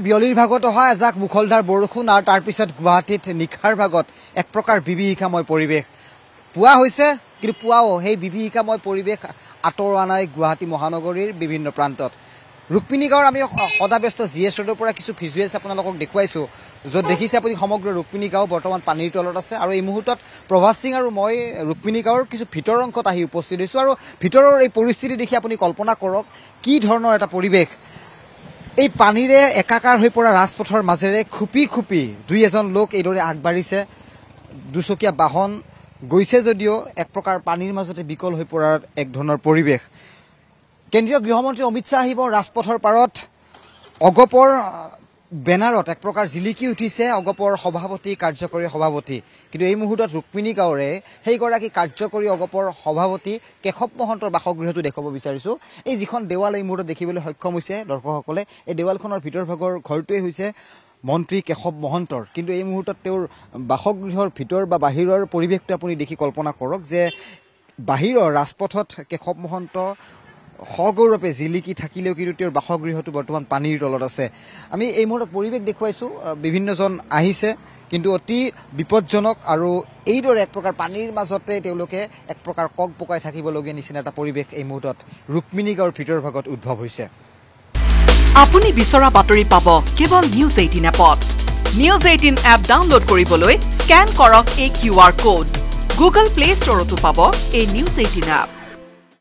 বিয়লিৰ ভাগত অহা এজাক মুখলধাৰ বৰষুণ আৰু তাৰ পিছত গুৱাহাটীত নিশাৰ ভাগত এক প্ৰকাৰ বিভীষিকাময় পৰিৱেশ পুৱা হৈছে কিন্তু পুৱাও সেই বিভীষিকাময় পৰিৱেশ আঁতৰোৱা নাই গুৱাহাটী মহানগৰীৰ বিভিন্ন প্ৰান্তত ৰুক্মিণী গাঁৱৰ আমি সদাব্যস্ত জিএছ ৰোডৰ পৰা কিছু ভিজুৱেলছ আপোনালোকক দেখুৱাইছোঁ য'ত দেখিছে আপুনি সমগ্ৰ ৰুক্মিণী গাঁও বৰ্তমান পানীৰ তলত আছে আৰু এই মুহূৰ্তত প্ৰভাস সিং আৰু মই ৰুক্মিণী গাঁৱৰ কিছু ভিতৰ অংশত আহি উপস্থিত হৈছোঁ আৰু ভিতৰৰ এই পৰিস্থিতি দেখি আপুনি কল্পনা কৰক কি ধৰণৰ এটা পৰিৱেশ এই পানীৰে একাকাৰ হৈ পৰা ৰাজপথৰ মাজেৰে খুপি খুপি দুই এজন লোক এইদৰে আগবাঢ়িছে দুচকীয়া বাহন গৈছে যদিও এক প্ৰকাৰ পানীৰ মাজতে বিকল হৈ পৰাৰ এক ধৰণৰ পৰিৱেশ কেন্দ্ৰীয় গৃহমন্ত্ৰী অমিত শ্বাহ আহিব ৰাজপথৰ পাৰত অগপৰ বেনাৰত এক প্ৰকাৰ জিলিকি উঠিছে অগপৰ সভাপতি কাৰ্যকৰী সভাপতি কিন্তু এই মুহূৰ্তত ৰুক্মিণী গাঁৱৰে সেইগৰাকী কাৰ্যকৰী অগপৰ সভাপতি কেশৱ মহন্তৰ বাসগৃহটো দেখুৱাব বিচাৰিছোঁ এই যিখন দেৱাল এই মুহূৰ্তত দেখিবলৈ সক্ষম হৈছে দৰ্শকসকলে এই দেৱালখনৰ ভিতৰ ভাগৰ ঘৰটোৱে হৈছে মন্ত্ৰী কেশৱ মহন্তৰ কিন্তু এই মুহূৰ্তত তেওঁৰ বাসগৃহৰ ভিতৰ বা বাহিৰৰ পৰিৱেশটো আপুনি দেখি কল্পনা কৰক যে বাহিৰৰ ৰাজপথত কেশৱ মহন্ত সগৌৰৱে জিলিকি থাকিলেও কিন্তু তেওঁৰ বাসগৃহটো বৰ্তমান পানীৰ তলত আছে আমি এই মুহূৰ্তত পৰিৱেশ দেখুৱাইছোঁ বিভিন্নজন আহিছে কিন্তু অতি বিপদজনক আৰু এইদৰে এক প্ৰকাৰ পানীৰ মাজতে তেওঁলোকে এক প্ৰকাৰ কক পকাই থাকিবলগীয়া নিচিনা এটা পৰিৱেশ এই মুহূৰ্তত ৰুক্মিণী গাঁৱৰ ভিতৰ ভাগত উদ্ভৱ হৈছে আপুনি বিচৰা বাতৰি পাব কেৱল নিউজ 18 এপত নিউজ 18 এপ ডাউনলোড কৰিবলৈ স্ক্যান কৰক এই QR কোড গুগল প্লে ষ্টৰতো পাব এই নিউজ 18 এপ